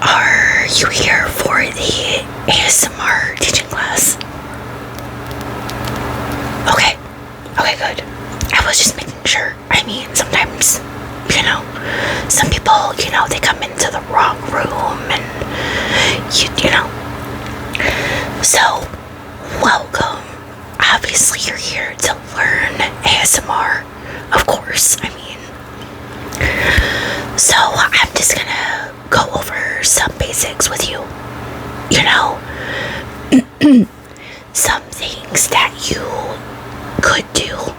Are you here for the ASMR teaching class? Okay. Okay, good. I was just making sure. I mean, sometimes, some people, they come into the wrong room and, you know. So, welcome. Obviously, you're here to learn ASMR. Of course, so I'm just gonna go over some basics with you. Some things that you could do.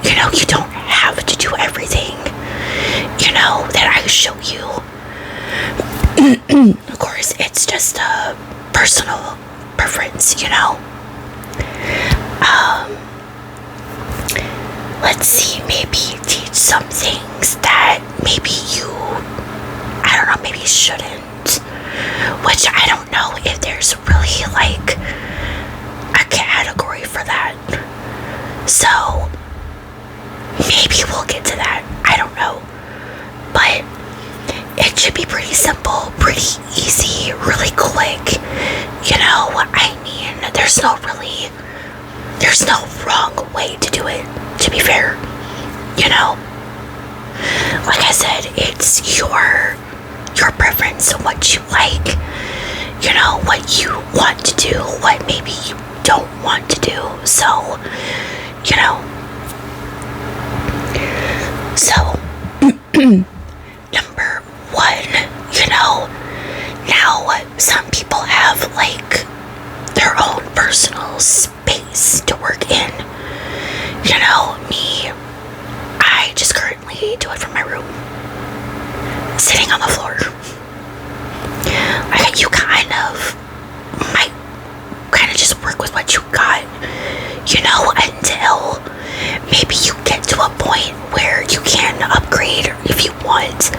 You don't have to do everything, that I show you. Of course, it's just a personal preference, Let's see, maybe teach some things that maybe you, I don't know, maybe shouldn't. Which I don't know if there's really like a category for that. So maybe we'll get to that. I don't know. But it should be pretty simple, pretty easy, really quick. There's no wrong way to do it, to be fair. Like I said, it's your preference, what you like, what you want to do, what maybe you don't want to do. So, number one, now some people have like their own personal space to work in. Me, I just currently do it from my room, sitting on the floor. You might just work with what you got, until maybe you get to a point where you can upgrade if you want,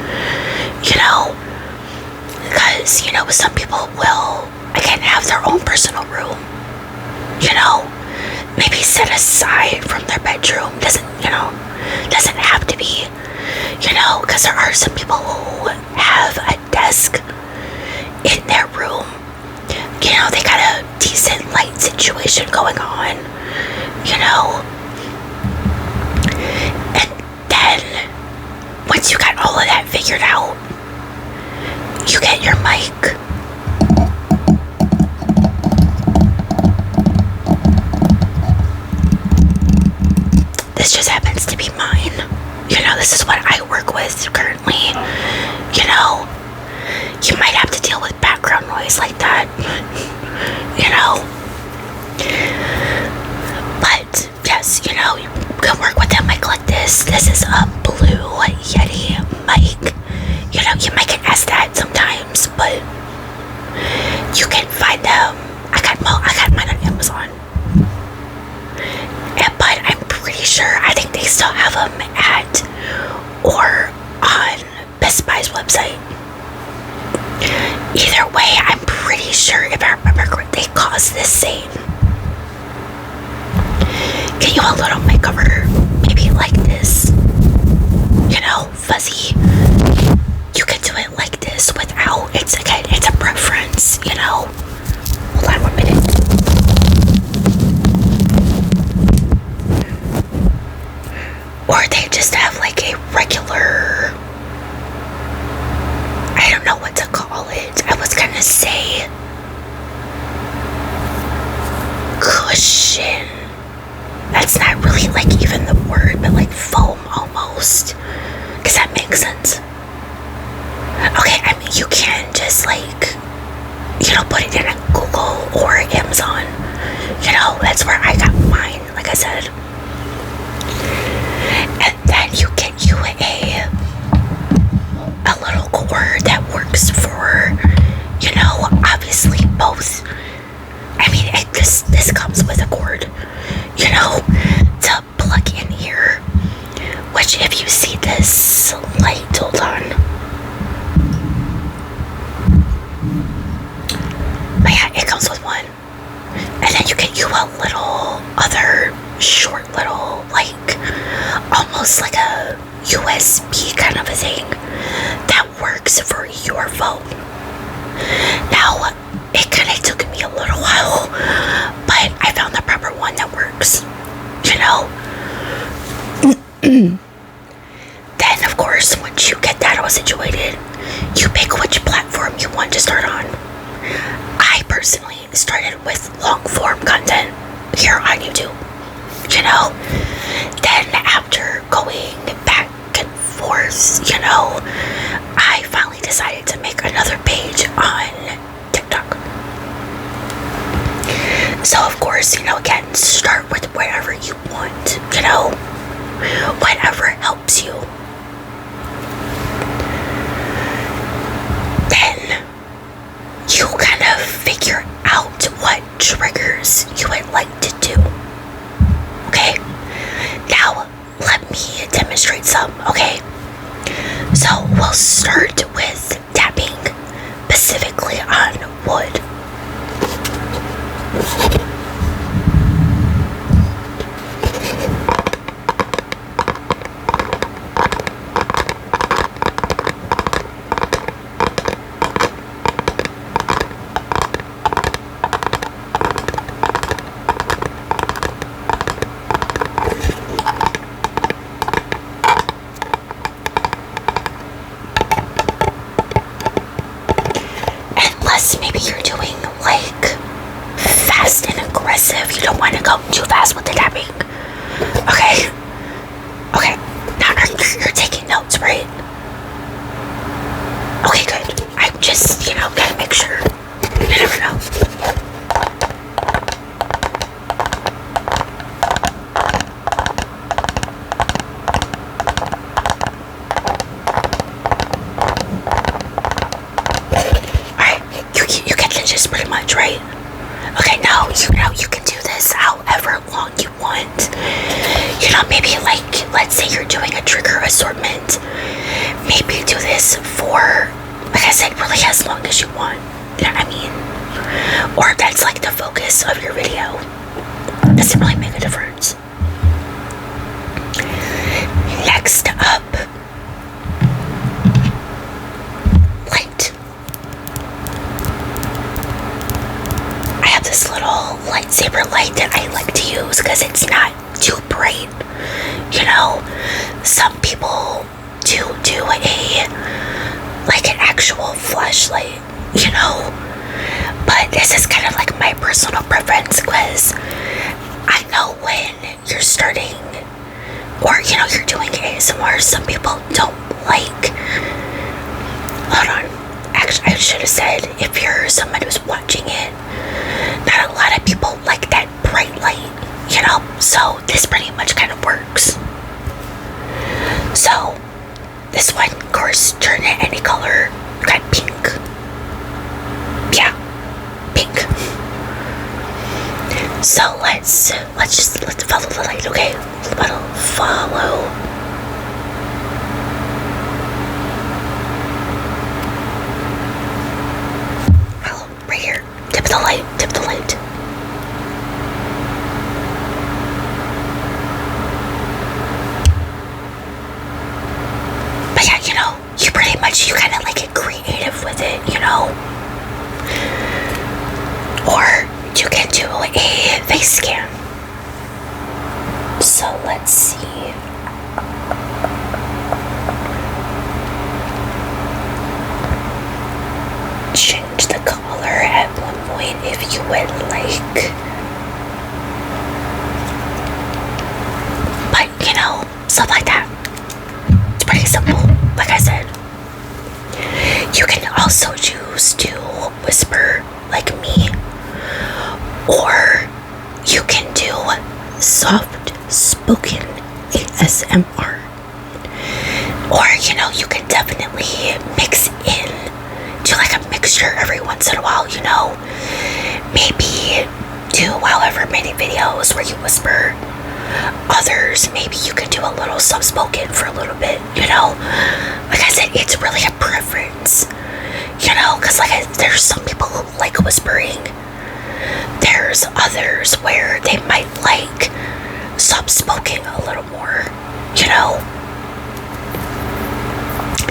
because, some people will, again, have their own personal room, maybe set aside from their bedroom. Doesn't have to be, because there are some people who have a desk in their room. They got a decent light situation going on, and then once you got all of that figured out, you get your mic. This just happens to be mine. This is what I work with currently. You might have to deal with background noise like that. But yes, you can work with a mic like this. This is a Blue Yeti mic. You might get asked that sometimes, but you can find them. I got mine on Amazon. But I'm pretty sure, I think they still have them at or on Best Buy's website. Either way, I'm pretty sure, if I remember correctly, they cost the same. Get you a little mic cover, maybe like this, fuzzy. You can do it like this without, it's a preference, Hold on 1 minute. Or they just have like a regular, I don't know what to call it. I was gonna say cushion. That's not really like even the word, but like foam almost. Does that make sense? Okay, you can just like, put it in a Google or Amazon. That's where I got mine, like I said. And then you get you a little cord that works for, obviously both. This comes with a cord, to plug in here. Which, if you see this light, hold on. But yeah, it comes with one. And then you get you a little other short little, like, almost like a USB kind of a thing that works for your phone. Now, it kind of took me a little while, but I found the proper one that works, you know? Then, of course, once you get that all situated, you pick which platform you want to start on. I personally started with long form content here on YouTube, you know? Then, after going back and forth, you know, I finally decided to make another page on TikTok. So, of course, you know, again, start with whatever you want, you know, whatever helps you. Then you kind of figure out what triggers you would like to do. Okay? Now, let me demonstrate some, okay? So, we'll start with tapping, specifically on wood. Unless maybe you're doing like fast and aggressive, you don't want to go too fast with the tapping. Okay? Okay. Now you're taking notes, right? Okay, good. I'm just, you know, gotta make sure. You never know. You get the gist pretty much, right? Okay, now you know you can do this however long you want. You know, maybe like, let's say you're doing a trigger assortment. Maybe do this for, like I said, really as long as you want. You know what I mean? Or if that's like the focus of your video. Doesn't really make a difference. Next up, light. I have this little lightsaber light that I like to use because it's not too bright. You know, some people do like an actual flashlight, you know, but this is kind of like my personal preference because I know when you're starting or, you know, you're doing ASMR, some people don't like, hold on, actually I should have said if you're someone who's watching it, not a lot of people like that bright light, you know, so this pretty much kind of works. So this one, of course, turn it any color. Got pink. Yeah, pink. So let's follow the light, okay? Follow. Right here. Tip the light. But yeah, you know, you pretty much, you kind of like get creative with it, you know? Or you can do a face scan. So let's see. Change the color at one point if you would like. But, you know, stuff like that. It's pretty simple, like I said. You can also choose to whisper like me, or you can do soft spoken ASMR. Or, you know, you can definitely mix in, do like a mixture every once in a while, you know. Maybe do however many videos where you whisper. Others, maybe you can do a little soft spoken for a little bit, you know. Like I said, it's really a preference, you know, because there's some people who like whispering. There's others where they might like soft spoken a little more, you know.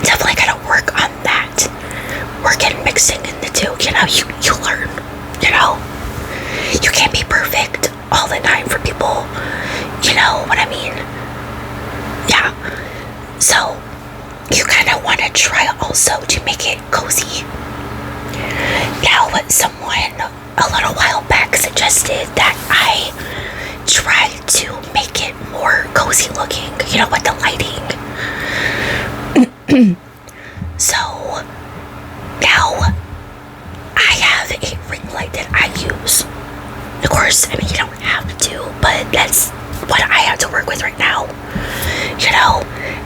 Definitely gotta work on that. Work at mixing in the two. too. You learn. You know, you can't be perfect all the time for people. You know what I mean? Yeah. So you kind of want to try also to make it cozy. Now, someone a little while back suggested that I try to make it more cozy looking, with the lighting. So now I have a ring light that I use. Of course, I mean, you don't have to, but that's what I have to work with right now.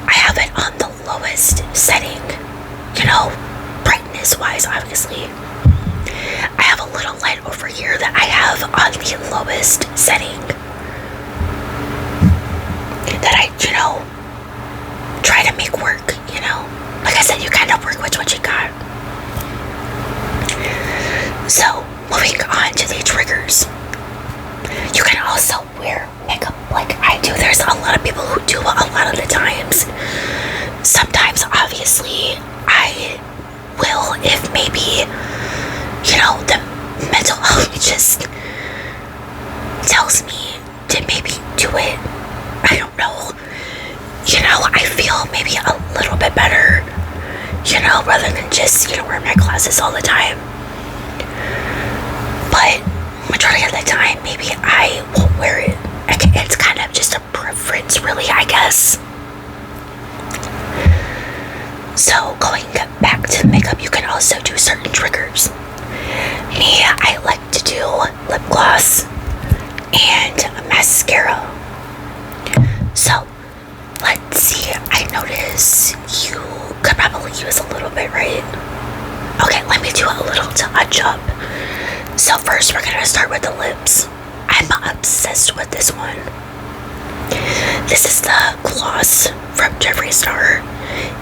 I have it on the lowest setting, brightness wise, obviously. I have a little light over here that I have on the lowest setting that I, try to make work, Like I said, you kind of work with what you got. So, moving on to the triggers. You can also wear makeup like I do. There's a lot of people who do a lot of the times. Sometimes, obviously, I will if maybe, the mental health just tells me to maybe do it. I don't know. I feel maybe a little bit better, rather than just, wear my glasses all the time. But majority of the time, maybe I won't wear it. It's kind of just a preference, really, I guess. So, going back to makeup, you can also do certain triggers. Me, I like to do lip gloss and mascara. So, let's see. I notice you could probably use a little bit, right? Okay, let me do a little touch up. So first, we're gonna start with the lips. I'm obsessed with this one. This is the gloss from Jeffree Star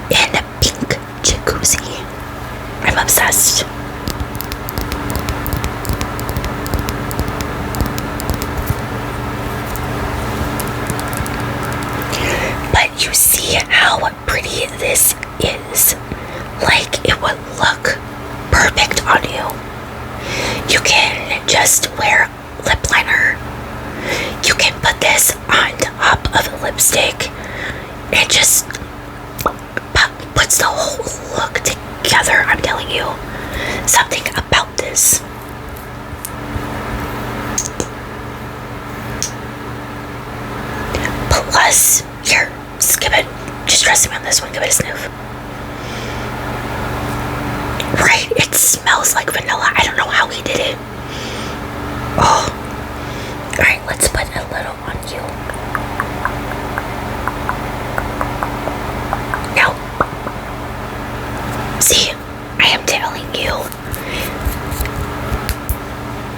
in Pink Jacuzzi. I'm obsessed. But you see how pretty this is. Like, it would look perfect on you. You can just wear lip liner. You can put this on top of a lipstick. It just puts the whole look together, I'm telling you. Something about this. Plus, here, just give it, just trust me on this one, give it a sniff. Right, it smells like vanilla. I don't know how he did it. Oh. Alright, let's put a little on you. Now, see, I am telling you.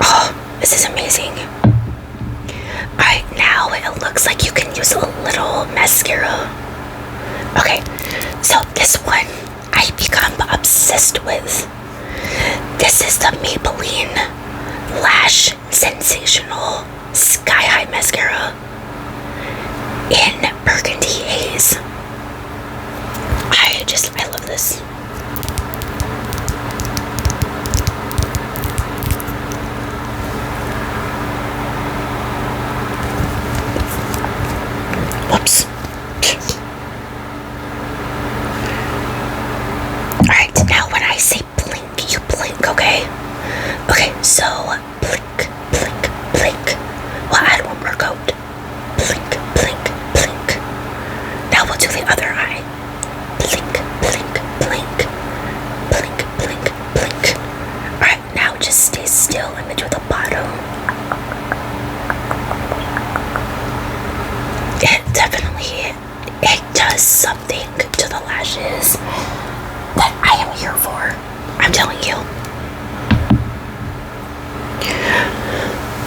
Oh, this is amazing. Alright, now it looks like you can use a little mascara. Okay, so this one I become obsessed with. This is the Maybelline Lash Sensational Sky High Mascara in Burgundy Haze. I love this. Whoops. Alright, now when I say blink, you blink, okay? Okay, so blink, blink, blink. We'll add one more coat. Blink, blink, blink. Now we'll do the other eye. Blink, blink, blink. Blink, blink, blink. Alright, now just stay still. Let me do the bottom. It does something to the lashes that I am here for. I'm telling you.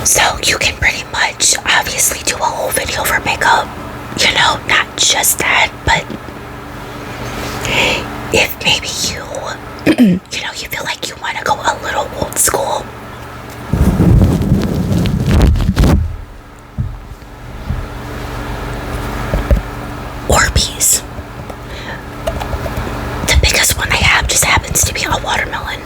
So you can pretty much obviously do a whole video for makeup. Not just that, but if maybe you, you feel like you want to go a little old school. Orbeez. The biggest one I have just happens to be a watermelon.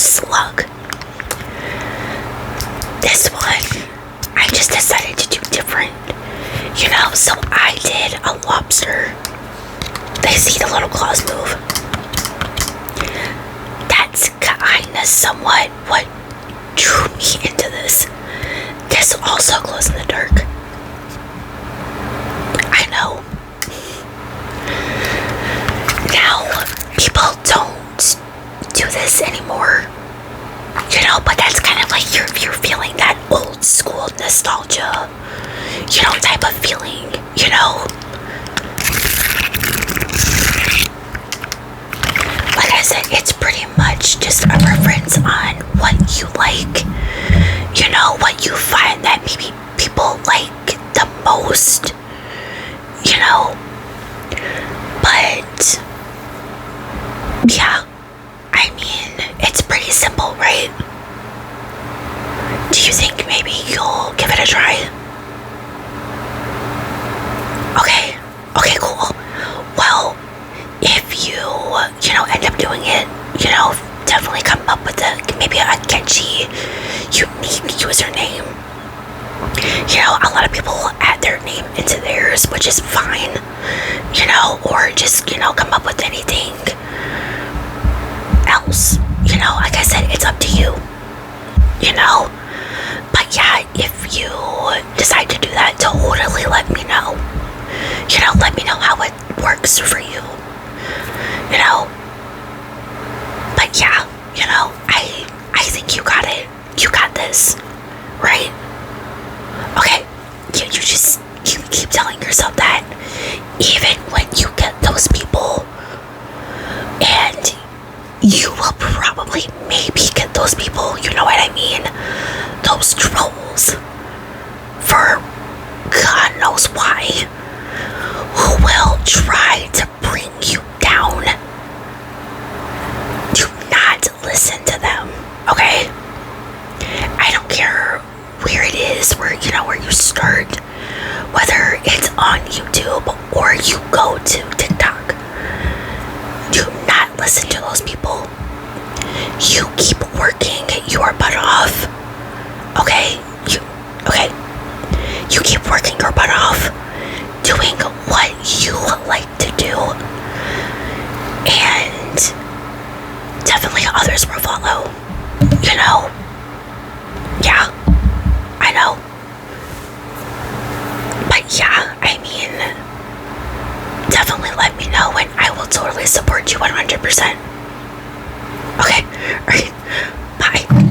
slug. This one, I just decided to do different. So I did a lobster. They see the little claws move. That's kinda somewhat what drew me into this. This also glows in the dark. I know. Now, people don't do this anymore. But that's kind of like you're feeling that old school nostalgia, type of feeling, Like I said, it's pretty much just a preference on what you like, what you find that maybe people like the most, But, yeah, I mean, it's pretty simple, right? Do you think maybe you'll give it a try? Okay, cool. Well, if you, end up doing it, definitely come up with maybe a catchy, unique username. A lot of people add their name into theirs, which is fine, or just, come up with anything else. Like I said, it's up to you, But yeah, if you decide to do that, totally let me know. Let me know how it works for you, But yeah, I think you got it. You got this, right? Okay, you keep telling yourself that even when you get those people, and you will probably maybe get those people, you know what I mean? Those trolls, for God knows why, who will try to bring you down. Do not listen to them, okay? I don't care where it is, where you start, whether it's on YouTube or you go to TikTok. Do not listen to those people. You keep working your butt off, okay? You keep working your butt off, doing what you like to do, and definitely others will follow, Yeah, I know. But yeah, I mean, definitely let me know and I will totally support you 100%. Okay, alright, bye.